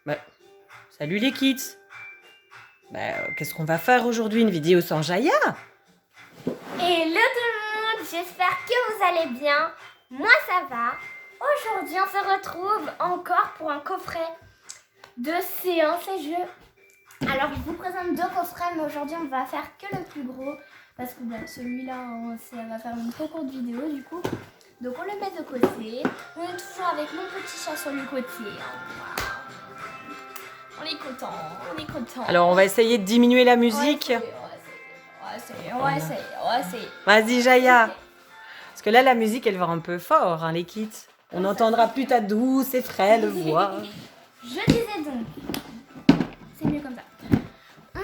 Bah, salut les kids. Qu'est-ce qu'on va faire aujourd'hui? Une vidéo sans Jaya? Hello tout le monde, j'espère que vous allez bien. Moi ça va. Aujourd'hui on se retrouve encore pour un coffret de séances et jeux. Alors je vous présente deux coffrets, mais aujourd'hui on va faire que le plus gros. Parce que celui-là, ça va faire une trop courte vidéo du coup. Donc on le met de côté. On est toujours avec mon petit chat sur le côté. On est content, on est content. Alors on va essayer de diminuer la musique. On va essayer. Vas-y Jaya. Parce que là la musique elle va un peu fort, hein, les kids. On n'entendra plus ta douce et frêle voix. Je disais donc, c'est mieux comme ça. On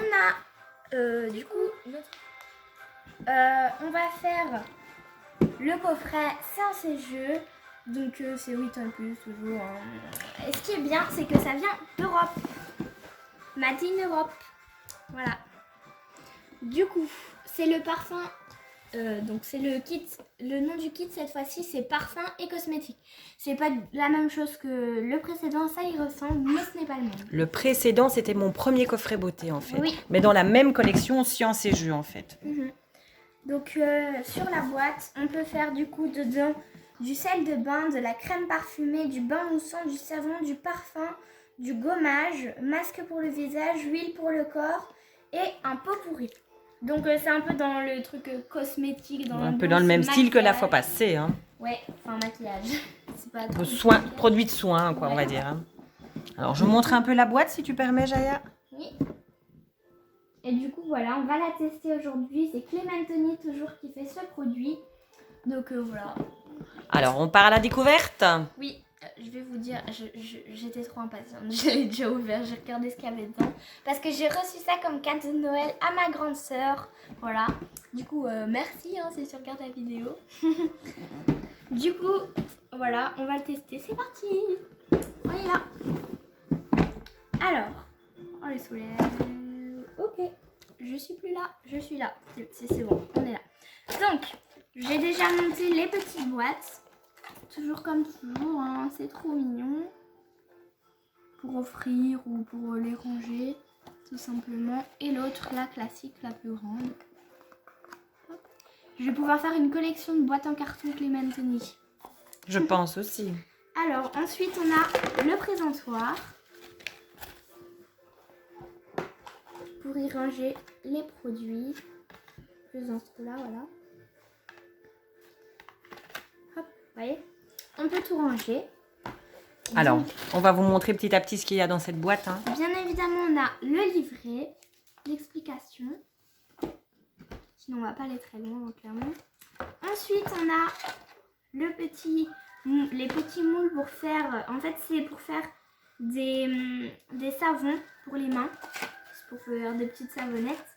a du coup, on va faire le coffret séance et jeux. Donc c'est 8 ans plus toujours. Et ce qui est bien, c'est que ça vient d'Europe. Made in Europe. Voilà. Du coup, c'est le parfum. Donc c'est le kit. Le nom du kit cette fois-ci, c'est parfum et cosmétique. C'est pas la même chose que le précédent, ça y ressemble, mais ce n'est pas le même. Le précédent c'était mon premier coffret beauté en fait. Oui. Mais dans la même collection sciences et jeux en fait. Donc sur la boîte, on peut faire du coup dedans du sel de bain, de la crème parfumée, du bain moussant, du savon, du parfum, du gommage, masque pour le visage, huile pour le corps et un pot pourri. Donc c'est un peu dans le truc cosmétique, Un peu dans le même style que la fois passée. Hein. Ouais, enfin maquillage. C'est pas trop Soin, produit de soin quoi, Ouais. on va dire. Hein. Alors je vous montre un peu la boîte si tu permets Jaya. Oui. Et du coup voilà, on va la tester aujourd'hui. C'est Clémentoni toujours qui fait ce produit. Donc voilà. Alors on part à la découverte. Oui, je vais vous dire, j'étais trop impatiente. J'ai déjà ouvert, j'ai regardé ce qu'il y avait dedans. Parce que j'ai reçu ça comme cadeau de Noël à ma grande sœur. Voilà. Du coup, merci si tu regardes la vidéo. Du coup, voilà, on va le tester. C'est parti. On est là. Alors, on le soulève. Ok. Je suis plus là, je suis là. C'est bon, on est là. Donc, j'ai déjà monté les petites boîtes. Toujours comme toujours, hein, c'est trop mignon. Pour offrir ou pour les ranger, tout simplement. Et l'autre, la classique, la plus grande. Hop. Je vais pouvoir faire une collection de boîtes en carton Clémentoni. Je pense aussi. Alors, ensuite, on a le présentoir. Pour y ranger les produits. Faisant cela, voilà. Hop, vous voyez, on peut tout ranger. Alors, Donc, on va vous montrer petit à petit ce qu'il y a dans cette boîte. Hein. bien évidemment, on a le livret, l'explication. Sinon, on va pas aller très loin, clairement. Ensuite, on a les petits moules pour faire... En fait, c'est pour faire des savons pour les mains. C'est pour faire des petites savonnettes.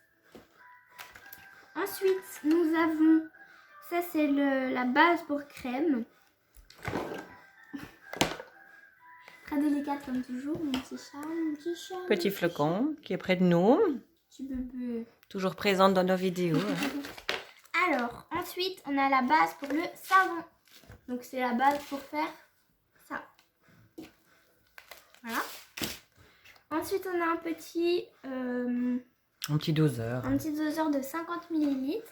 Ensuite, nous avons... Ça, c'est la base pour crème. Très délicate comme toujours, mon petit chat, mon petit chat. Petit flocon qui est près de nous. Petit bébé. Toujours présente dans nos vidéos. Hein. Alors, ensuite, on a la base pour le savon. Donc, c'est la base pour faire ça. Voilà. Ensuite, on a un petit doseur. un petit doseur de 50 ml.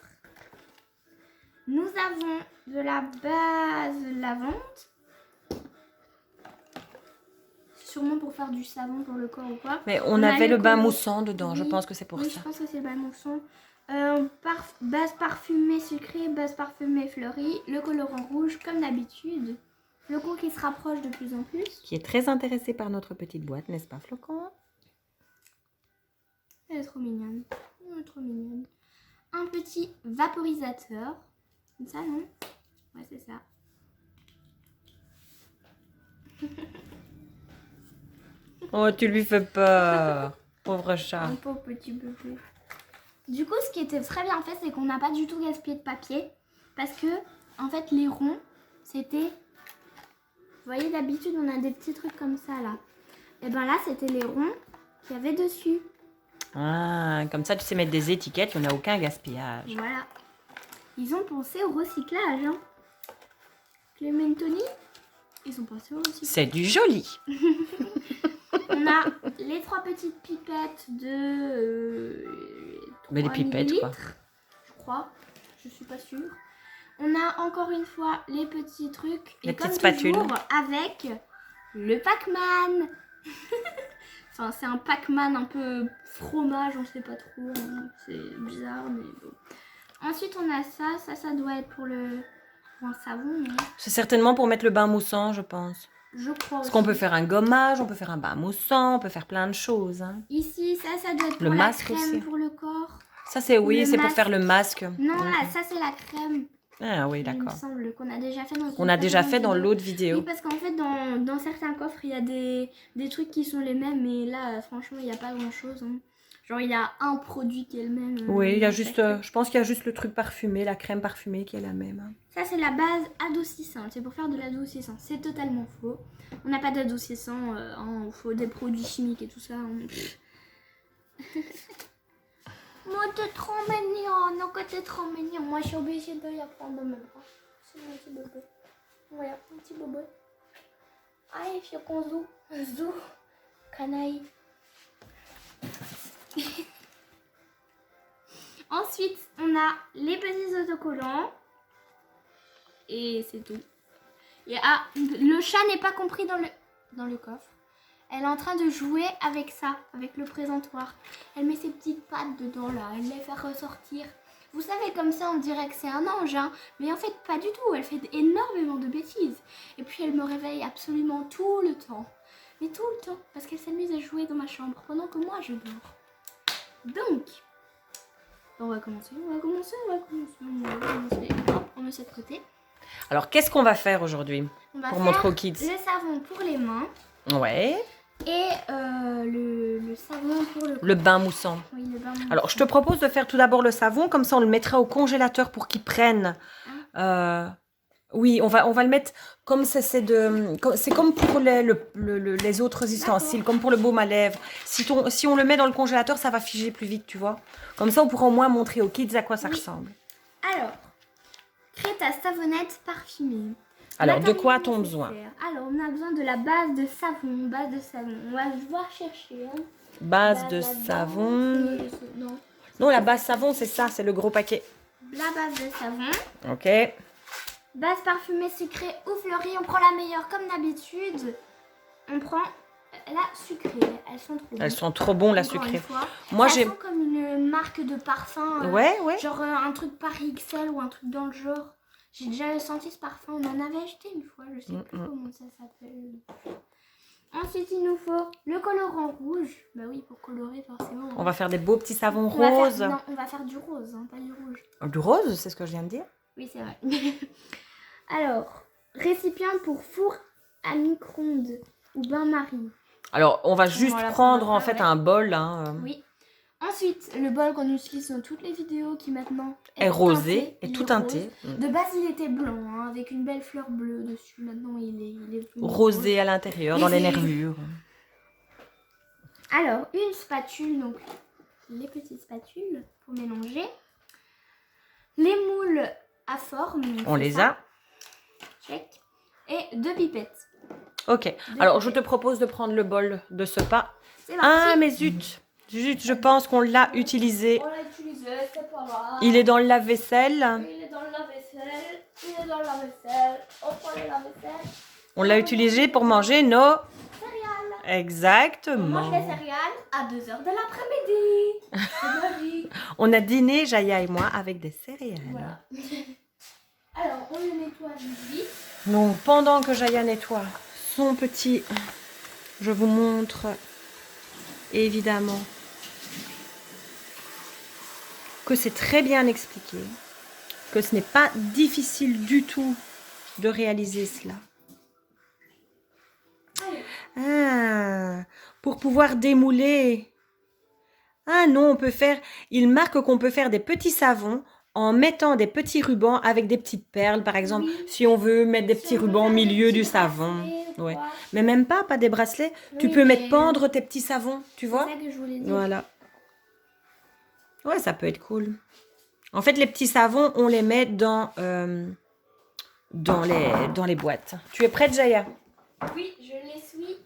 Nous avons de la base lavande. Sûrement pour faire du savon pour le corps ou quoi. Mais on a avait le bain colorant. moussant dedans, je Oui, pense que c'est pour oui, ça. je pense que c'est le bain moussant. Base parfumée sucrée, base parfumée fleurie, le colorant rouge comme d'habitude. Flocon qui se rapproche de plus en plus. Qui est très intéressé par notre petite boîte, n'est-ce pas Flocon? Elle est trop mignonne. Elle est trop mignonne. Un petit vaporisateur. Comme ça, non? Ouais, c'est ça. Oh, tu lui fais peur. Pauvre chat. Un pauvre petit bébé. Du coup, ce qui était très bien fait, c'est qu'on n'a pas du tout gaspillé de papier. Parce que, en fait, les ronds, c'était... Vous voyez, d'habitude, on a des petits trucs comme ça, là. Et ben là, c'était les ronds qu'il y avait dessus. Ah, comme ça, tu sais mettre des étiquettes, il n'y en a aucun gaspillage. Voilà. Ils ont pensé au recyclage, hein. Clémentoni, ils ont pensé au recyclage. C'est du joli. On a les 3 petites pipettes de... Mais les pipettes, quoi. Je crois. Je suis pas sûre. On a encore une fois les petits trucs. Les et petites comme spatules. toujours, avec le Pac-Man. Enfin, c'est un Pac-Man un peu fromage, on sait pas trop. Hein. C'est bizarre, mais bon. Ensuite, on a ça. Ça doit être pour un savon. Hein. C'est certainement pour mettre le bain moussant, je pense. Je crois Parce aussi. qu'on peut faire un gommage, on peut faire un bain moussant, on peut faire plein de choses. Hein. Ici, ça doit être pour Le la masque crème aussi. pour le corps. Ça, c'est oui, Le c'est pour masque. faire le masque. Non, là, ça, c'est la crème. Ah oui, Il me d'accord. semble qu'on a déjà fait dans On a déjà fait dans l'autre vidéo. Oui, parce qu'en fait, dans certains coffres, il y a des trucs qui sont les mêmes, mais là, franchement, il n'y a pas grand-chose. Hein. Genre, il y a un produit qui est le même. Oui, il y a juste, chaque- je pense qu'il y a juste le truc parfumé, la crème parfumée qui est la même. Hein. Ça, c'est la base adoucissante. C'est pour faire de l'adoucissant. C'est totalement faux. On n'a pas d'adoucissant. Il faut des produits chimiques et tout ça. Hein. Moi, t'es trop mignon. Non, que t'es trop mignon. Moi, je suis obligée de la prendre dans mes bras. C'est mon petit bébé. Voilà, mon petit bébé. Allez, viens qu'on zou. Zou. Canaille. Ensuite, on a les petits autocollants. Et c'est tout. Et le chat n'est pas compris dans le coffre. Elle est en train de jouer avec ça, avec le présentoir. Elle met ses petites pattes dedans là, elle les fait ressortir. Vous savez, comme ça on dirait que c'est un ange, hein. Mais en fait pas du tout, elle fait énormément de bêtises. Et puis elle me réveille absolument tout le temps. Mais tout le temps, parce qu'elle s'amuse à jouer dans ma chambre pendant que moi je dors. Donc, on va commencer. Hop, on met ça de côté. Alors, qu'est-ce qu'on va faire aujourd'hui On va pour faire montrer aux kids? le savon pour les mains Ouais, et le savon pour le corps. le bain moussant. Oui, le bain. Alors, je te propose de faire tout d'abord le savon, comme ça on le mettra au congélateur pour qu'il prenne. Oui, on va le mettre comme c'est comme pour les autres ustensiles, comme pour le baume à lèvres. Si on le met dans le congélateur, ça va figer plus vite, tu vois. Comme ça, on pourra au moins montrer aux kids à quoi ça ressemble. Alors, crée ta savonnette parfumée. Alors, de quoi Matériaux a-t-on besoin? nécessaires. Alors, on a besoin de la base de savon. On va devoir chercher. Hein. Base de Là-dedans, savon. Non. Non, la base savon, c'est ça, c'est le gros paquet. La base de savon. Ok. Base parfumée sucrée ou fleurie. On prend la meilleure comme d'habitude. On prend la sucrée. Elles sont trop bonnes. Elles sont trop bonnes, la Encore sucrée. une fois. Moi, Ça j'ai... sent comme une marque de parfum. Ouais. Genre un truc Paris XL ou un truc dans le genre. J'ai déjà senti ce parfum. On en avait acheté une fois. Je sais plus comment ça s'appelle. Ensuite, il nous faut le colorant rouge. Bah oui, pour colorer forcément. On va faire des beaux petits savons On va roses. faire- non, on va faire du rose, hein, pas du rouge. Du rose, c'est ce que je viens de dire. Oui, c'est vrai. Alors, récipient pour four à micro-ondes ou bain-marie. Alors, on va juste la prendre prendre en fait ouais. un bol. Hein, Oui. Ensuite, le bol qu'on utilise dans toutes les vidéos qui maintenant est rosé teinté, et il tout est teinté. rose. De base, il était blanc, hein, avec une belle fleur bleue dessus. Maintenant, il est Rosé à l'intérieur, dans les nervures. Alors, une spatule, donc les petites spatules pour mélanger. Les moules à forme. On les a. Check. Et 2 pipettes. Ok. Alors, je te propose de prendre le bol de ce pas. C'est parti. Ah, mais zut. Zut, je pense qu'on l'a utilisé. On l'a utilisé, c'est pas grave. Il est dans le lave-vaisselle. Il est dans le lave-vaisselle. Il est dans le lave-vaisselle. On prend le lave-vaisselle. On l'a utilisé pour manger nos... Céréales. On Exactement. mange les céréales à 2h de l'après-midi. C'est magique. On a dîné, Jaya et moi, avec des céréales. Voilà. Alors, on le nettoie vite. Donc, pendant que Jaya nettoie son petit... Je vous montre, évidemment, que c'est très bien expliqué, que ce n'est pas difficile du tout de réaliser cela. Ah, pour pouvoir démouler. Ah non, on peut faire... Il marque qu'on peut faire des petits savons en mettant des petits rubans avec des petites perles, par exemple, Oui. si on veut mettre des petits Si on veut rubans au faire des milieu petits du savon. bracelets ou Ouais. quoi. Mais même pas des bracelets. Tu Oui, peux mais- mettre pendre tes petits savons, tu vois. C'est ça que je voulais dire. Voilà. Ouais, ça peut être cool. En fait, les petits savons, on les met dans les boîtes. Tu es prête, Jaya? Oui, je l'essuie.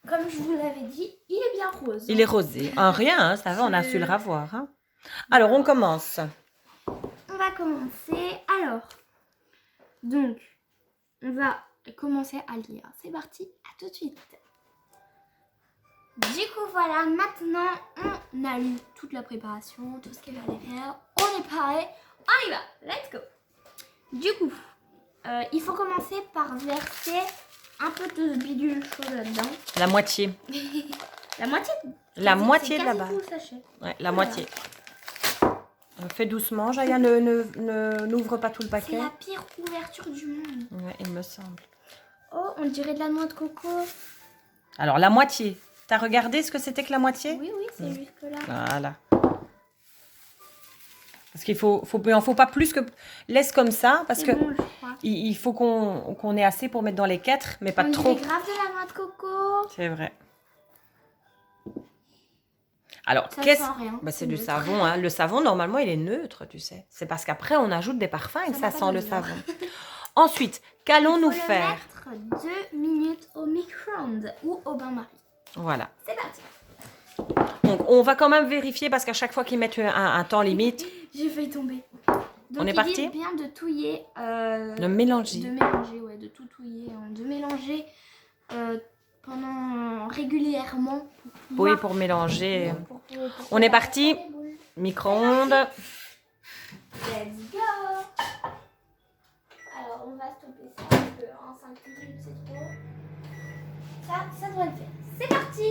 comme je vous l'avais dit, il est bien rose. Il est rosé. Un rien, hein, ça va, on a su le ravoir. Hein. Alors, on commence. On va commencer. Alors, donc, on va commencer à lire. C'est parti, à tout de suite. Du coup, voilà, maintenant, on a eu toute la préparation, tout ce qu'il fallait faire. On est prêt, on y va, let's go. Du coup, il faut commencer par verser un peu de bidule chaud là-dedans. La moitié. La moitié. La moitié de la base. base. Tout le sachet. Ouais, la moitié. Fais doucement, Jaya, n'ouvre pas tout le C'est paquet. la pire ouverture du monde. Ouais, il me semble. Oh, on dirait de la noix de coco. Alors, la moitié. T'as regardé ce que c'était que la moitié? Oui, c'est jusque là. Voilà. Parce qu'il faut pas plus que... Laisse comme ça, parce que Bon, je crois. il faut qu'on ait assez pour mettre dans les 4, mais pas On trop. dirait grave de la noix de coco. C'est vrai. Alors, Ça qu'est-ce... sent rien. Bah, c'est du neutre. savon. Hein. Le savon, normalement, il est neutre, tu sais. C'est parce qu'après, on ajoute des parfums et que Ça ça n'a pas sent le d'odeur. savon. Ensuite, qu'allons-nous Il faut faire? le mettre 2 minutes au micro-ondes ou au bain-marie. Voilà. C'est parti. Donc, on va quand même vérifier parce qu'à chaque fois qu'ils mettent un temps limite, J'ai failli tomber. Donc, On est il parti dit bien de touiller. de mélanger. De mélanger, ouais, de tout touiller. Hein, de mélanger pendant régulièrement. Pour Oui, pouvoir- pour mélanger. pour On est faire parti. les boules. Micro-ondes. Let's go. Alors, on va stopper ça parce que en 5 minutes, c'est trop. Ça devrait le faire. C'est parti.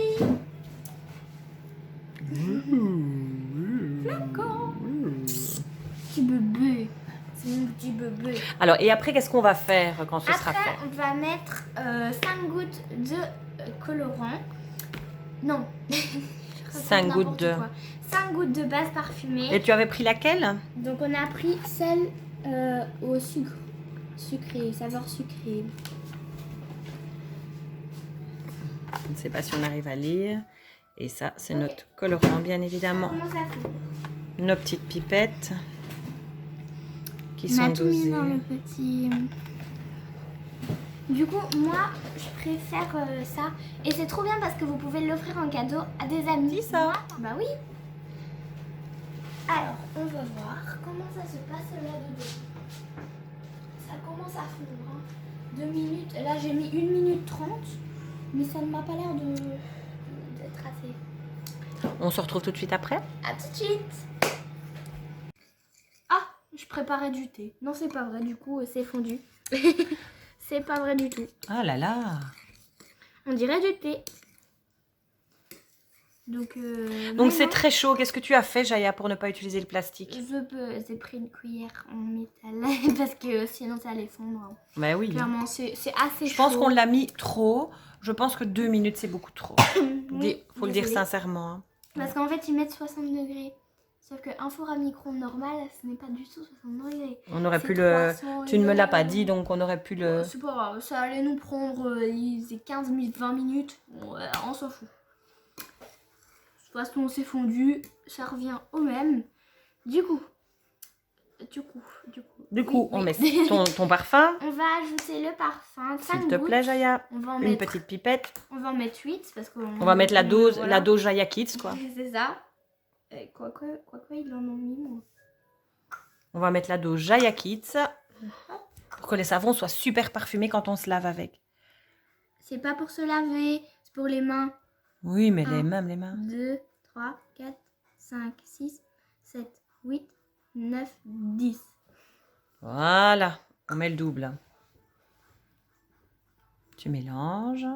Flacon. Petit bébé. C'est mon petit bébé. Alors, et après, qu'est-ce qu'on va faire quand ce sera Après, fait? on va mettre 5 gouttes de colorant. Non. 5 gouttes de... 5 gouttes de base parfumée. Et tu avais pris laquelle? Donc on a pris celle au sucre. Sucré, saveur sucrée. Je ne sais pas si on arrive à lire. Et ça, c'est Ok. notre colorant, bien évidemment. Comment ça fait? Nos petites pipettes qui On sont a tout mis dosées. dans le petit... Du coup, moi, je préfère ça. Et c'est trop bien parce que vous pouvez l'offrir en cadeau à des amis. Dis ça. Bah oui. Alors, on va voir comment ça se passe là-dedans. Ça commence à fondre. Hein. 2 minutes. Là, j'ai mis 1 minute 30. Mais ça ne m'a pas l'air d'être assez. On se retrouve tout de suite après. À tout de suite. Ah, je préparais du thé. Non, c'est pas vrai. Du coup, c'est fondu. C'est pas vrai du tout. Ah là là. On dirait du thé. Donc Donc c'est non. très chaud. Qu'est-ce que tu as fait, Jaya, pour ne pas utiliser le plastique? J'ai pris une cuillère en métal parce que sinon ça allait fondre. Ben oui. Clairement, c'est assez chaud. Je pense qu'on l'a mis trop. Je pense que 2 minutes, c'est beaucoup trop. Oui, Faut le dire désolée. sincèrement. Hein. Parce qu'en fait, ils mettent 60 degrés. Sauf qu'un four à micro-ondes normal, ce n'est pas du tout 60 degrés. On aurait C'est pu le... 300 Tu ne me l'as pas degrés. dit, donc on aurait pu le... C'est pas grave, ça allait nous prendre 15 minutes, 20 minutes. Ouais, on s'en fout. De toute façon, c'est fondu, ça revient au même. Du coup, Du coup, Oui, on oui. met ton parfum. On va ajouter le parfum. 5 S'il te plaît, Jaya. On va en Une mettre, petite pipette. on va en mettre 8 parce qu'on On va mettre la dose, voilà. la dose Jaya Kids, quoi. C'est ça. Quoi, ils en ont mis, moi. On va mettre la dose Jaya Kids. Pour que les savons soient super parfumés quand on se lave avec. C'est pas pour se laver, c'est pour les mains. Oui, mais Un. les mains. 2, 3, 4, 5, 6, 7, 8, 9, 10. Voilà. On met le double. Tu mélanges.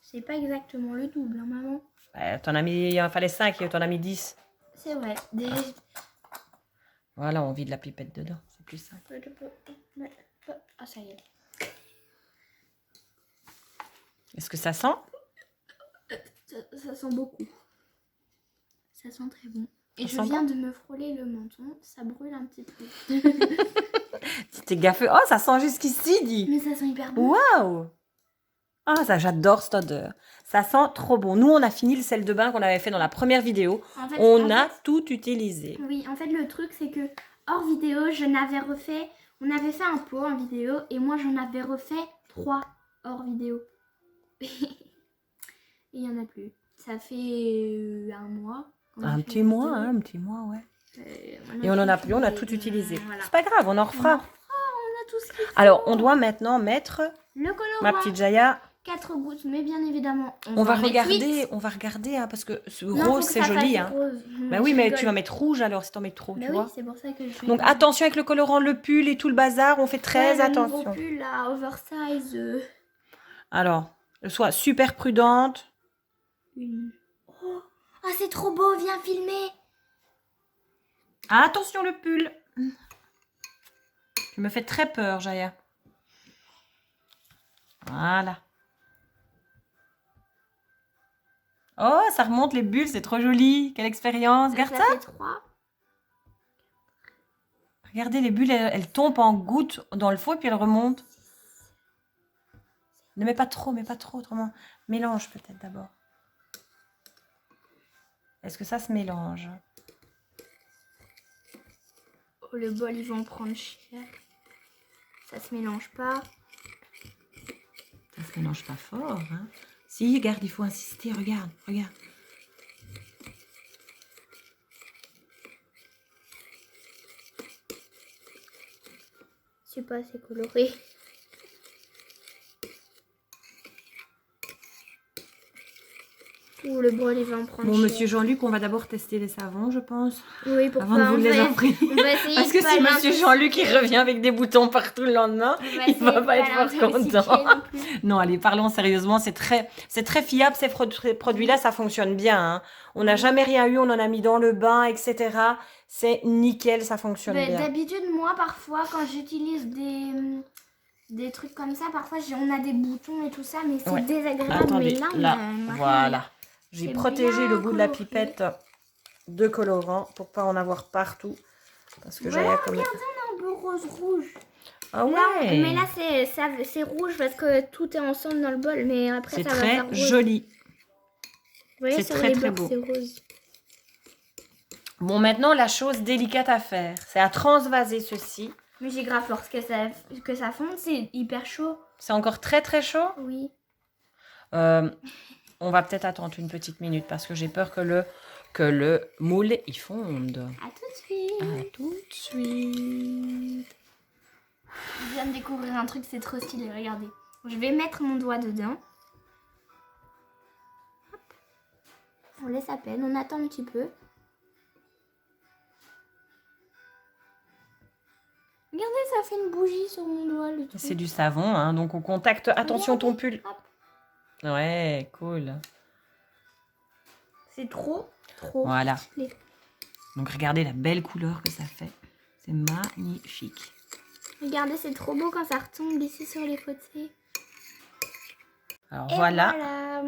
C'est pas exactement le double, hein, maman. T'en as mis, il en fallait 5 et t'en as mis 10. C'est vrai. Voilà, on vide la pipette dedans. C'est plus simple. Ah, ça y est. Est-ce que ça sent? Ça sent beaucoup. Ça sent très bon. Et Ça je sent viens de me frôler le menton. Ça brûle un petit peu. Tu t'es gaffé. Oh, ça sent jusqu'ici, dis. Mais ça sent hyper bon. Waouh! Ah, ça, j'adore cette odeur. Ça sent trop bon. Nous, on a fini le sel de bain qu'on avait fait dans la première vidéo. En fait, On a tout utilisé. Oui, en fait, le truc, c'est que hors vidéo, je n'avais refait On avait fait un pot en vidéo et moi j'en avais refait 3 hors vidéo. Et il n'y en a plus. Ça fait un mois. Un petit mois, hein, un petit mois, ouais. Et on en a plus, on a tout utilisé. Voilà. C'est pas grave, on en refera. On a tout ce qu'il faut. Alors, on doit maintenant mettre, Le colorant. ma petite Jaya, 4 gouttes, mais bien évidemment, on va en mettre regarder, 8. hein, parce que ce Non, faut rose, que c'est ça joli. fasse Hein. rose. Bah oui, Je mais rigole. tu vas mettre rouge alors si t'en mets trop, Bah tu oui, vois. c'est pour ça que je fais. Donc attention avec le colorant, le pull et tout le bazar, on fait très Le nouveau attention. pull là, oversize. Alors, sois super prudente. Oh, ah, c'est trop beau, viens filmer. Attention le pull. Tu me fais très peur, Jaya. Voilà. Oh, ça remonte les bulles, c'est trop joli. Quelle expérience. Regarde ça. fait 3. Regardez, les bulles, elles tombent en gouttes dans le faux et puis elles remontent. Ne mets pas trop, autrement. Mélange peut-être d'abord. Est-ce que ça se mélange? Oh, le bol, ils vont prendre cher. Ça se mélange pas. Ça se mélange pas fort, hein. Si, regarde, il faut insister, regarde. C'est pas assez coloré. Ouh, le bol, il va en prendre Bon, cher. monsieur Jean-Luc, on va d'abord tester les savons, je pense. Oui, pour Avant de vous les offrir. On va essayer Parce de que pas si monsieur l'intoxiquer. Jean-Luc il revient avec des boutons partout le lendemain, On il essayer va de pas être fort l'intoxiquer content. non plus. Non, allez, parlons sérieusement, c'est très fiable, ces produits-là, ça fonctionne bien. Hein. On n'a jamais rien eu, on en a mis dans le bain, etc. C'est nickel, ça fonctionne bien. D'habitude, moi, parfois, quand j'utilise des trucs comme ça, parfois, on a des boutons et tout ça, mais c'est Ouais. désagréable. Attendez, mais là, là, on a voilà. J'ai C'est protégé bien le bout de la coloré. pipette de colorant pour pas en avoir partout. Parce que Voilà, j'avais comme... un peu rose-rouge. Ah ouais. Là, mais là, c'est rouge parce que tout est ensemble dans le bol, mais après, C'est ça va faire très rose. joli. Vous voyez, c'est sur très, les très bords, beau. c'est rose. Bon, maintenant, la chose délicate à faire, c'est à transvaser ceci. Mais j'ai grave lorsque ça fonde, c'est hyper chaud. C'est encore très très chaud. Oui. On va peut-être attendre une petite minute parce que j'ai peur que le moule il fonde. À tout de suite. À tout de suite. Je viens de découvrir un truc, c'est trop stylé, regardez. Je vais mettre mon doigt dedans. Hop. On laisse à peine, on attend un petit peu. Regardez, ça fait une bougie sur mon doigt, le truc. C'est du savon, hein, donc au contact. Attention ton pull. Hop. Ouais, cool. C'est trop Voilà. stylé. Donc regardez la belle couleur que ça fait. C'est magnifique. Regardez, c'est trop beau quand ça retombe ici sur les côtés. Alors Et voilà.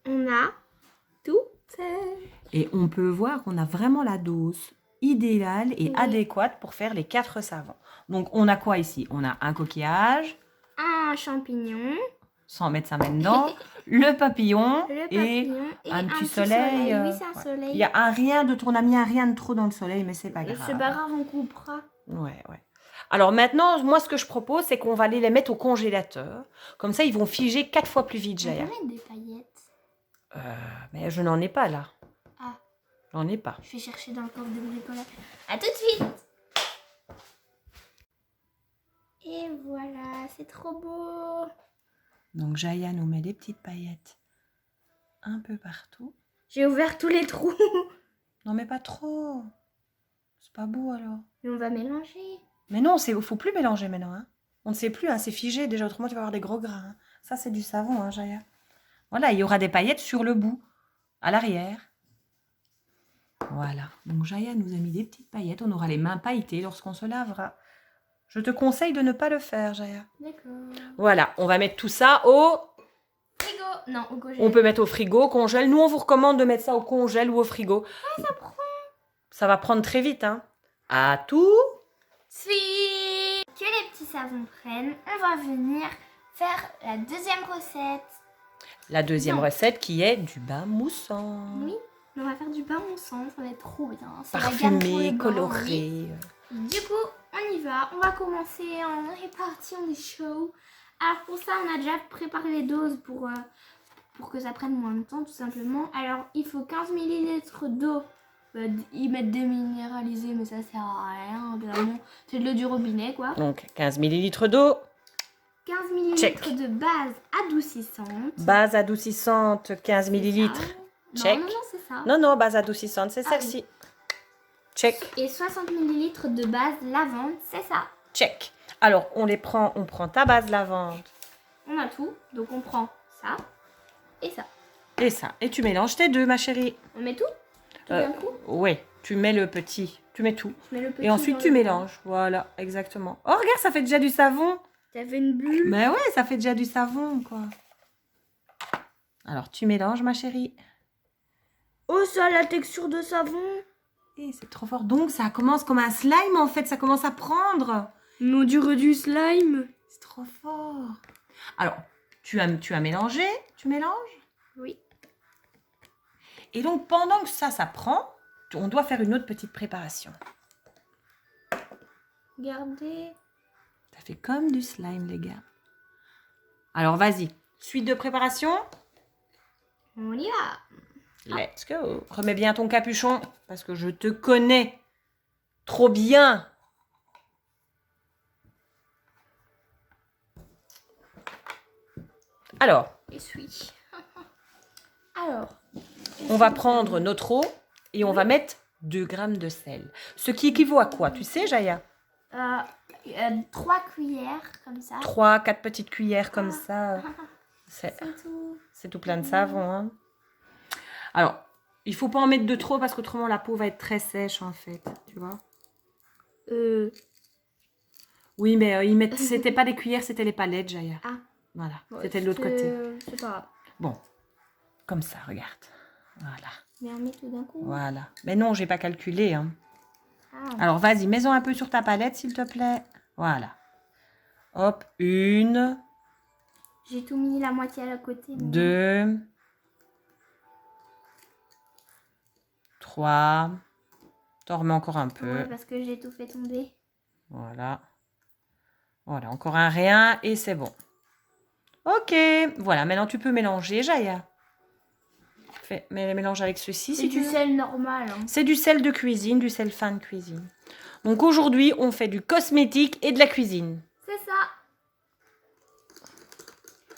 On a tout fait. Et on peut voir qu'on a vraiment la dose idéale et Oui. adéquate pour faire les 4 savons. Donc on a quoi ici? On a un coquillage, Un champignon. sans mettre sa main dedans, le papillon, Le et papillon et un petit soleil. Oui, c'est un ouais. soleil. Il y a un rien de trop, on a mis un rien de trop dans le soleil, mais c'est pas grave. C'est pas grave, on coupera. Ouais. Alors maintenant, moi ce que je propose, c'est qu'on va aller les mettre au congélateur. Comme ça, ils vont figer 4 fois plus vite, On peut Jaya. mettre des paillettes. Mais je n'en ai pas là. Ah. J'en ai pas. Je vais chercher dans le coffre de bricolage. À tout de suite. Et voilà, c'est trop beau. Donc Jaya nous met des petites paillettes un peu partout. J'ai ouvert tous les trous. Non mais pas trop. C'est pas beau alors. Mais on va mélanger. Mais non, faut plus mélanger maintenant. Hein. On ne sait plus, hein, c'est figé déjà, autrement tu vas avoir des gros grains. Hein. Ça c'est du savon, hein, Jaya. Voilà, il y aura des paillettes sur le bout, à l'arrière. Voilà, donc Jaya nous a mis des petites paillettes. On aura les mains pailletées lorsqu'on se lavera. Je te conseille de ne pas le faire, Jaya. D'accord. Voilà, on va mettre tout ça au... Frigo. Non, au congèle. On peut mettre au frigo, au congèle. Nous, on vous recommande de mettre ça au congèle ou au frigo. Ça prend. Ça va prendre très vite, hein. À tout. Suite. Que les petits savons prennent, on va venir faire la deuxième recette. La deuxième Non. recette qui est du bain moussant. Oui, on va faire du bain moussant, ça va être trop bien. C'est la gamme pour Parfumé, le bain, coloré. oui. Du coup, on on y va. On va commencer. On est parti, on est chaud. Alors pour ça, on a déjà préparé les doses pour que ça prenne moins de temps, tout simplement. Alors, il faut 15 ml d'eau. Ils mettent déminéralisé, mais ça sert à rien, évidemment. C'est de l'eau du robinet, quoi. Donc, 15 ml d'eau. 15 ml Check. de base adoucissante. Base adoucissante, 15 ml. Check. Non, c'est ça. Non, base adoucissante, c'est Ah, celle-ci. Check. Et 60 ml de base lavande, c'est ça. Check. Alors, on prend ta base lavande. On a tout, donc on prend ça et ça. Et ça. Et tu mélanges tes deux, ma chérie. On met tout d'un coup. Ouais, tu mets le petit. Tu mets tout. Je mets le petit Et ensuite, dans tu le- mélanges. Voilà, exactement. Oh, regarde, ça fait déjà du savon. T'avais une bulle. Mais ouais, ça fait déjà du savon, quoi. Alors, tu mélanges, ma chérie. Oh, ça a la texture de savon. Et c'est trop fort. Donc, ça commence comme un slime, en fait. Ça commence à prendre. On dirait du slime. C'est trop fort. Alors, tu as mélangé. Tu mélanges. Oui. Et donc, pendant que ça prend, on doit faire une autre petite préparation. Regardez. Ça fait comme du slime, les gars. Alors, vas-y. Suite de préparation. On y va. Let's go. Remets bien ton capuchon parce que je te connais trop bien. Alors, Essuie. Alors. on va prendre notre eau et on va mettre 2 grammes de sel. Ce qui équivaut à quoi? Tu sais, Jaya? 3 cuillères comme ça. 3, 4 petites cuillères comme ça. C'est tout. C'est tout plein de savon. Hein. Alors, il faut pas en mettre de trop parce qu'autrement la peau va être très sèche en fait. Tu vois? Oui, mais c'était pas des cuillères, c'était les palettes, Jaya. Ah. Voilà, Ouais, c'était de l'autre côté. C'est pas grave. Bon, comme ça, regarde. Voilà, Mais on met tout d'un coup. voilà. Mais non, j'ai pas calculé. Hein. Ah. Alors, vas-y, mets-en un peu sur ta palette, s'il te plaît. Voilà. Hop, 1, J'ai tout mis la moitié à la côté. mais- 2, 3. T'en remets encore un peu. Ouais, parce que j'ai tout fait tomber. Voilà. Voilà, encore un rien et c'est bon. Ok, voilà, maintenant tu peux mélanger, Jaya. Mélange avec ceci C'est si du tu veux. sel normal. Hein. C'est du sel de cuisine, du sel fin de cuisine. Donc aujourd'hui, on fait du cosmétique et de la cuisine. C'est ça.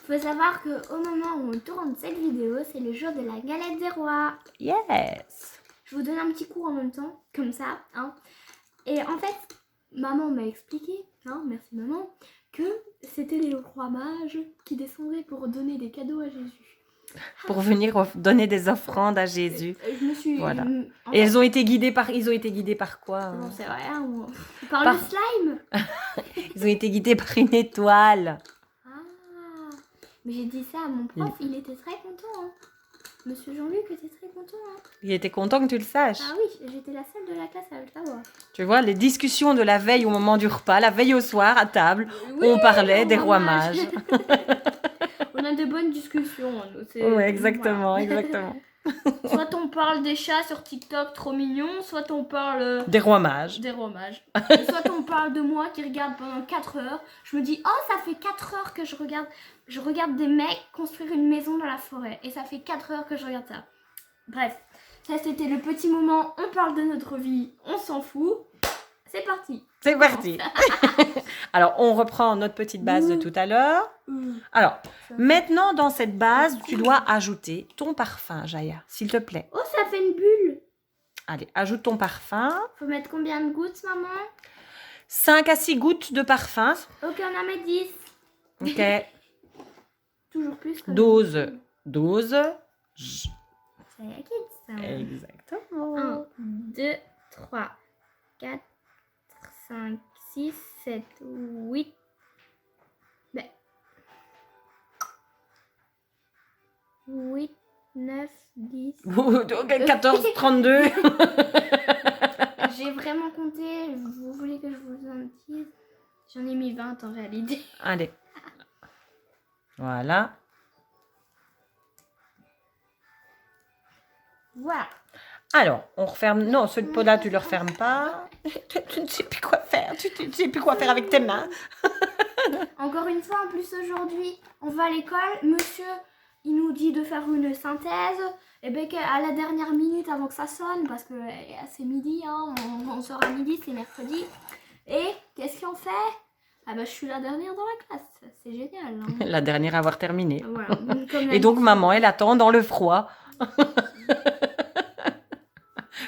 Faut savoir que au moment où on tourne cette vidéo, c'est le jour de la galette des rois. Yes. Je vous donne un petit cours en même temps, comme ça. Hein. Et en fait, maman m'a expliqué, hein, merci maman, que c'était les rois mages qui descendraient pour donner des cadeaux à Jésus. Pour venir donner des offrandes à Jésus. Je me suis... Voilà. en Et fait, ils ont été guidés par quoi hein? j'en sais rien, moi. Par Par- le slime. Ils ont été guidés par une étoile. Ah. Mais j'ai dit ça à mon prof, il était très content. Hein. Monsieur Jean-Luc était très content. Hein. Il était content que tu le saches. Ah oui, j'étais la seule de la classe à le savoir. Tu vois, les discussions de la veille au moment du repas, la veille au soir à table, Oui, on parlait les des rois mages. On a de bonnes discussions. Nous. Oui, exactement, Voilà. exactement. Soit on parle des chats sur TikTok trop mignons, soit on parle Des rois mages. des rois mages. Soit on parle de moi qui regarde pendant 4 heures. Je me dis, oh, ça fait 4 heures que je regarde des mecs construire une maison dans la forêt. Et ça fait 4 heures que je regarde ça. Bref, ça c'était le petit moment. On parle de notre vie, on s'en fout. C'est parti. C'est parti. Alors, on reprend notre petite base de tout à l'heure. Alors, maintenant, dans cette base, tu dois ajouter ton parfum, Jaya, s'il te plaît. Oh, ça fait une bulle. Allez, ajoute ton parfum. Faut mettre combien de gouttes, maman? 5 à 6 gouttes de parfum. Ok, on en met 10. Ok. Toujours plus. quand même. Dose. C'est la kids, ça. Exactement. 1, 2, 3, 4, 5, 6, 7, 8. Ben. 8, 9, 10. 14, 32. J'ai vraiment compté. Vous voulez que je vous en dise? J'en ai mis 20 en réalité. Allez. Voilà. Voilà. Alors, on referme. Non, ce pot-là, tu le refermes pas. Tu ne sais plus quoi faire. Tu ne sais plus quoi faire avec tes mains. Encore une fois, en plus aujourd'hui, on va à l'école. Monsieur, il nous dit de faire une synthèse. Et bien à la dernière minute avant que ça sonne, parce que c'est midi, hein, on sort à midi, c'est mercredi. Et qu'est-ce qu'on fait? Ah bah je suis la dernière dans la classe. C'est génial. Hein. La dernière à avoir terminé. Voilà. Comme Et donc maman, elle attend dans le froid.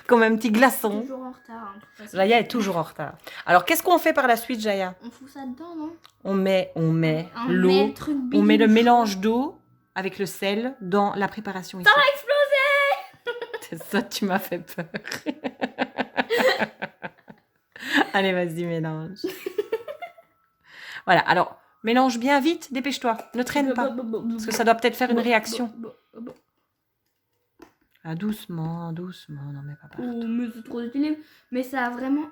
Comme un petit glaçon. Toujours en retard. Hein, Jaya est toujours en retard. Alors, qu'est-ce qu'on fait par la suite, Jaya? On fout ça dedans, non? On met l'eau, on met le mélange d'eau avec le sel dans la préparation ici. Ça va exploser! C'est ça, tu m'as fait peur. Allez, vas-y, mélange. Voilà, alors, mélange bien vite, dépêche-toi, ne traîne pas. Parce que ça doit peut-être faire une réaction. Ah, doucement, doucement, non mais pas partout. Oh, mais c'est trop stylé. Mais ça a vraiment...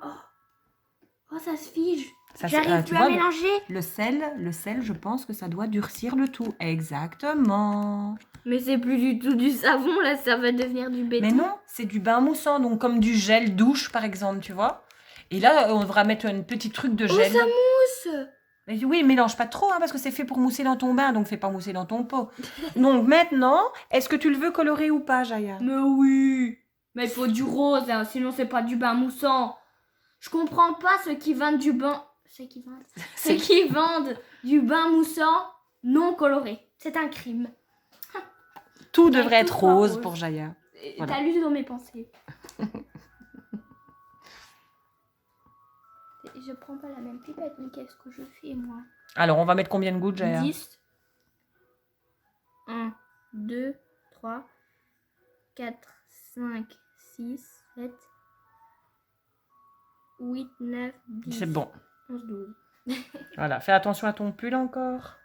Oh, ça se fige. Ça, J'arrive tu plus vois, à mélanger. Le sel, je pense que ça doit durcir le tout. Exactement. Mais c'est plus du tout du savon, là, ça va devenir du béton. Mais non, c'est du bain moussant, donc comme du gel douche, par exemple, tu vois. Et là, on devra mettre un petit truc de gel. Oh, ça mousse! Mais oui, mélange pas trop, hein, parce que c'est fait pour mousser dans ton bain, donc fais pas mousser dans ton pot. Donc maintenant, est-ce que tu le veux colorer ou pas, Jaya? Mais oui! Mais il faut du rose, hein, sinon c'est pas du bain moussant. Je comprends pas ceux qui vendent du bain... Ceux qui vendent du bain moussant non coloré. C'est un crime. Tout devrait être tout soit rose rose. pour Jaya. Voilà. T'as lu dans mes pensées. Je prends pas la même pipette, mais qu'est-ce que je fais, moi? Alors, on va mettre combien de gouttes, Jaya? 10. 1, 2, 3, 4, 5, 6, 7, 8, 9, 10. C'est bon. 11, 12. Voilà, fais attention à ton pull encore.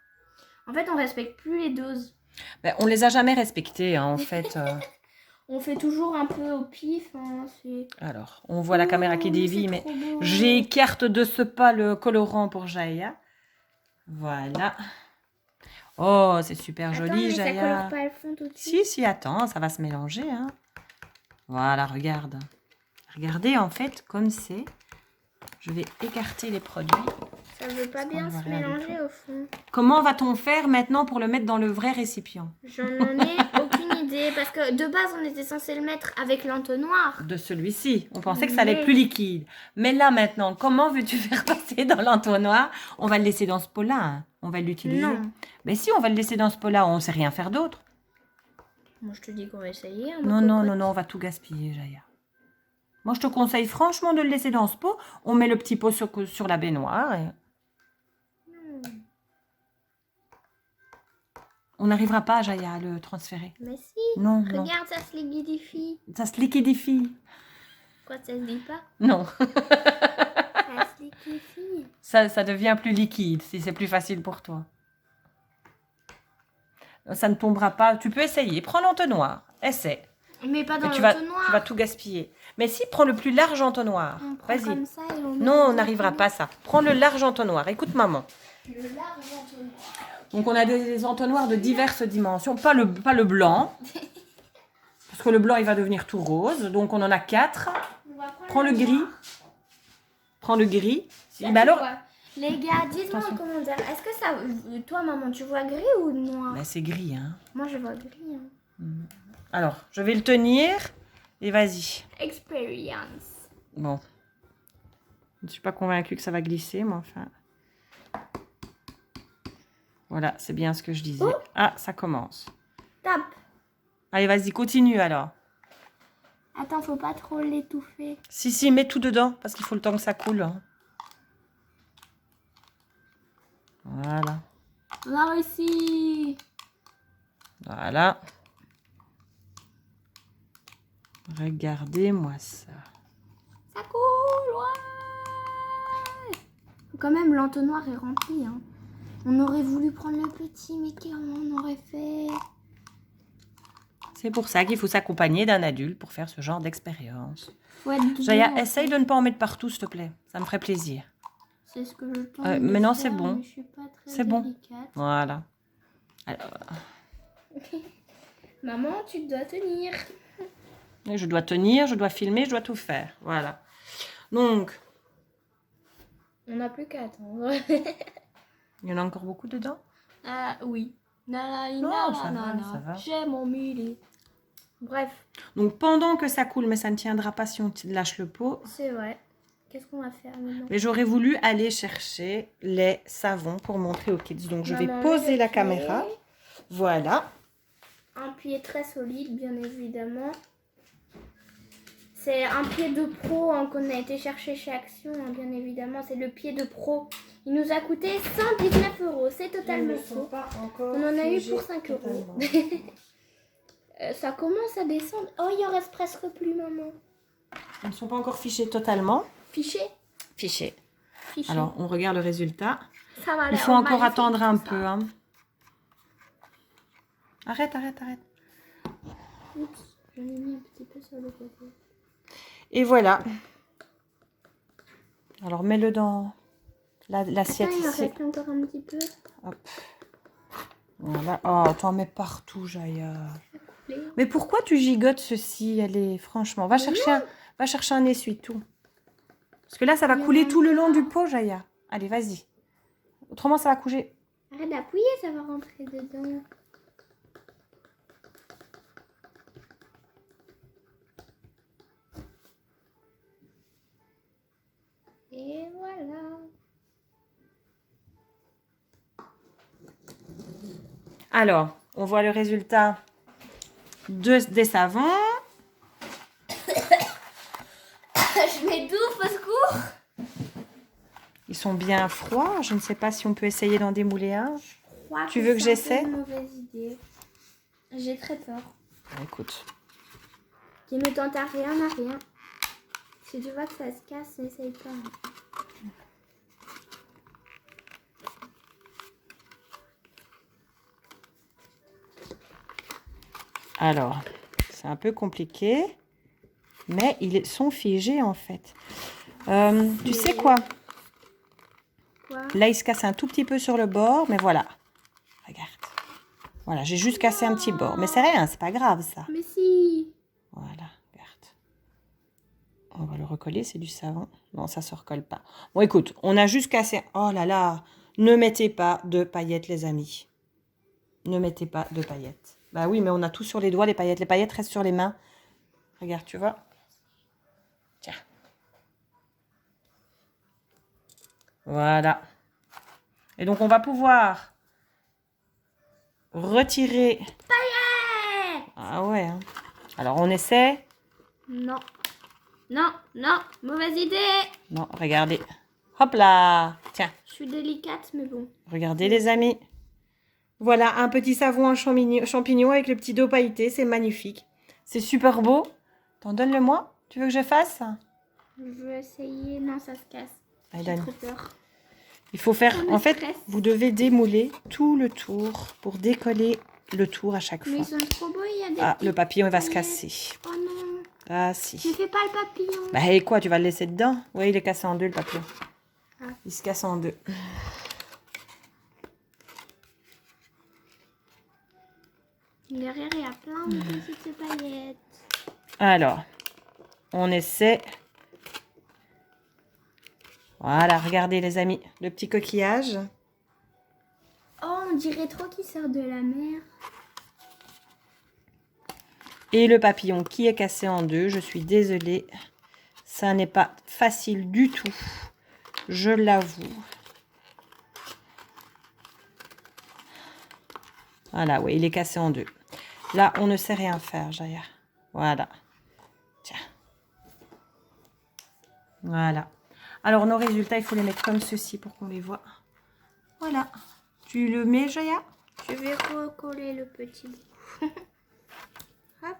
En fait, on respecte plus les doses. Ben, on les a jamais respectées, hein, en fait. On fait toujours un peu au pif. Hein, Alors, on voit la caméra qui dévie, mais beau. j'écarte de ce pas le colorant pour Jaya. Voilà. Oh, c'est super joli, Attends, mais Jaya. ça colore pas le fond tout de suite. Si, attends, ça va se mélanger. Hein. Voilà, regarde. Regardez, en fait, comme c'est. Je vais écarter les produits. Ça veut pas bien se mélanger au fond. Comment va-t-on faire maintenant pour le mettre dans le vrai récipient? J'en ai aucune idée. Parce que de base, on était censé le mettre avec l'entonnoir. De celui-ci. On pensait que ça allait être plus liquide. Mais là, maintenant, comment veux-tu faire passer dans l'entonnoir? On va le laisser dans ce pot-là. Hein. On va l'utiliser. Non. Mais si, on va le laisser dans ce pot-là. On ne sait rien faire d'autre. Moi, je te dis qu'on va essayer. Non, on va tout gaspiller, Jaya. Moi, je te conseille franchement de le laisser dans ce pot. On met le petit pot sur la baignoire. Et... On n'arrivera pas, Jaya, à le transférer. Mais si. Non, Regarde, ça se liquidifie. Ça se liquidifie. Quoi, ça se dit pas? Non. Ça se liquidifie. Ça devient plus liquide, si c'est plus facile pour toi. Ça ne tombera pas. Tu peux essayer. Prends l'entonnoir. Essaie. Mais pas dans Tu l'entonnoir. vas tout gaspiller. Mais si, prends le plus large entonnoir. On prend Vas-y. comme ça et on met Non, dans on n'arrivera pas à ça. Prends le large entonnoir. Écoute maman. le large entonnoir. Donc on a des entonnoirs de diverses dimensions. Pas le blanc. Parce que le blanc, il va devenir tout rose. Donc on en a 4. Prends le gris. Prends le gris. Ben alors, les gars, dites-moi en commentaire. Est-ce que ça... Toi, maman, tu vois gris ou noir? ben c'est gris, hein. Moi, je vois gris. Hein. Alors, je vais le tenir. Et vas-y. Experience. Bon. Je ne suis pas convaincue que ça va glisser, mais enfin... Voilà, c'est bien ce que je disais. Oh. Ah, ça commence. Tape. Allez, vas-y, continue alors. Attends, faut pas trop l'étouffer. Si, mets tout dedans, parce qu'il faut le temps que ça coule. Hein. Voilà. On a réussi. Voilà. Regardez-moi ça. Ça coule, ouais. Quand même, l'entonnoir est rempli. Hein. On aurait voulu prendre le petit, mais comment on aurait fait? C'est pour ça qu'il faut s'accompagner d'un adulte pour faire ce genre d'expérience. Faut être doué, Jaya, en essaye fait. de ne pas en mettre partout, s'il te plaît. Ça me ferait plaisir. C'est ce que je tente Mais de non, faire, c'est bon. mais je suis pas très C'est bon. délicate. Voilà. Alors, Maman, tu dois tenir. Et je dois tenir, je dois filmer, je dois tout faire. Voilà. Donc, On n'a plus qu'à attendre. il y en a encore beaucoup dedans? Ah oui. Non, ça va. J'ai mon mulet. Bref, Donc, pendant que ça coule, mais ça ne tiendra pas si on lâche le pot. c'est vrai. Qu'est-ce qu'on va faire maintenant? Mais j'aurais voulu aller chercher les savons pour montrer aux kids. Donc, je vais Maman, poser le la pied. caméra. Voilà. Un pied très solide, bien évidemment. C'est un pied de pro hein, qu'on a été chercher chez Action, hein, bien évidemment. C'est le pied de pro. Il nous a coûté 119 €. C'est totalement faux. On en a eu pour 5 €. Ça commence à descendre. Oh, il en reste presque plus, maman. Ils ne sont pas encore fichés totalement. Fiché. Fichés. Fiché. Alors, on regarde le résultat. Ça va Il l'air faut encore magnifique, attendre un tout ça. peu. Hein. Arrête. Oups, j'en ai mis un petit peu sur le côté. Et voilà. Alors, mets-le dans l'assiette Il en ici. reste encore un petit peu. Hop. Voilà. Oh, t'en mets partout, Jaya. Mais pourquoi tu gigotes ceci? Allez, franchement, va chercher un essuie-tout. Parce que là, ça va couler tout le long du pot, Jaya. Allez, vas-y. Autrement, ça va couler. Arrête d'appuyer, ça va rentrer dedans. Et voilà. Alors, on voit le résultat des savons. Je m'étouffe, au secours. Ils sont bien froids. Je ne sais pas si on peut essayer d'en démouler un. Tu veux que C'est j'essaie? un peu une mauvaise idée. J'ai très peur. Écoute. Qui ne tente à rien. Si tu vois que ça se casse, n'essaye pas. Alors, c'est un peu compliqué. Mais ils sont figés, en fait. Tu sais quoi? Quoi? Là, il se casse un tout petit peu sur le bord. Mais voilà. Regarde. Voilà, j'ai juste cassé un petit bord. Mais c'est rien, c'est pas grave, ça. Mais si. Voilà, regarde. On va le recoller, c'est du savon. Non, ça se recolle pas. Bon, écoute, on a juste cassé... Oh là là, ne mettez pas de paillettes, les amis. Ne mettez pas de paillettes. Bah oui, mais on a tout sur les doigts, les paillettes. Les paillettes restent sur les mains. Regarde, tu vois. Tiens. Voilà. Et donc, on va pouvoir retirer... Paillettes. Ah ouais. Hein. Alors, on essaie. Non. Mauvaise idée. Non, regardez. Hop là. Tiens. Je suis délicate, mais bon. Regardez, les amis. Voilà, un petit savon en champignon avec le petit dos pailleté. C'est magnifique. C'est super beau. T'en donnes-le-moi? Tu veux que je fasse? Je veux essayer. Non, ça se casse. Allez, J'ai donne. trop peur. Il faut faire... Ça me En fait, stresse. vous devez démouler tout le tour pour décoller le tour à chaque Mais fois. ils sont trop beaux, il y a des Ah, petits le papillon, il va se paillettes. casser. Oh non. Ah, si. Ne fais pas le papillon. Bah, et quoi, tu vas le laisser dedans? Oui, il est cassé en deux, le papillon. Ah. Il se casse en deux. Derrière, il y a plein de petites paillettes. Alors, on essaie. Voilà, regardez, les amis, le petit coquillage. Oh, on dirait trop qu'il sort de la mer. Et le papillon qui est cassé en deux. Je suis désolée. Ça n'est pas facile du tout. Je l'avoue. Voilà, oui, il est cassé en deux. Là, on ne sait rien faire, Jaya. Voilà. Tiens. Voilà. Alors, nos résultats, il faut les mettre comme ceci pour qu'on les voit. Voilà. Tu le mets, Jaya? Je vais recoller le petit bout. Hop.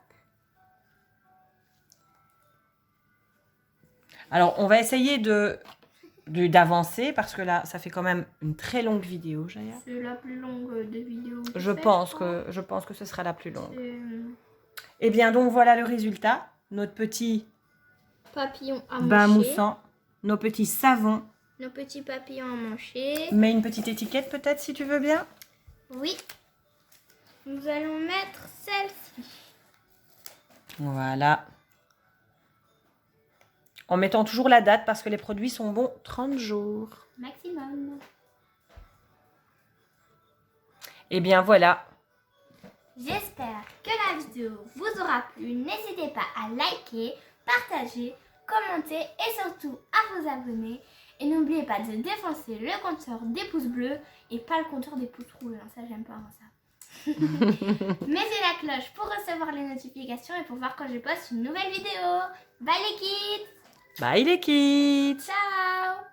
Alors, on va essayer d'avancer parce que là, ça fait quand même une très longue vidéo, Jaya. C'est la plus longue des vidéos. que Je j'ai fait, pense crois. que ce sera la plus longue. C'est, Eh bien, donc, voilà le résultat. Notre petit papillon à bain mancher. moussant. Nos petits savons. Nos petits papillons à mancher. Mets une petite étiquette peut-être si tu veux bien. Oui. Nous allons mettre celle-ci. Voilà. En mettant toujours la date parce que les produits sont bons 30 jours. Maximum. Et bien voilà. J'espère que la vidéo vous aura plu. N'hésitez pas à liker, partager, commenter et surtout à vous abonner. Et n'oubliez pas de défoncer le compteur des pouces bleus et pas le compteur des pouces rouges. Ça, j'aime pas ça. Mettez la cloche pour recevoir les notifications et pour voir quand je poste une nouvelle vidéo. Bye les kids! Bye les kids! Ciao!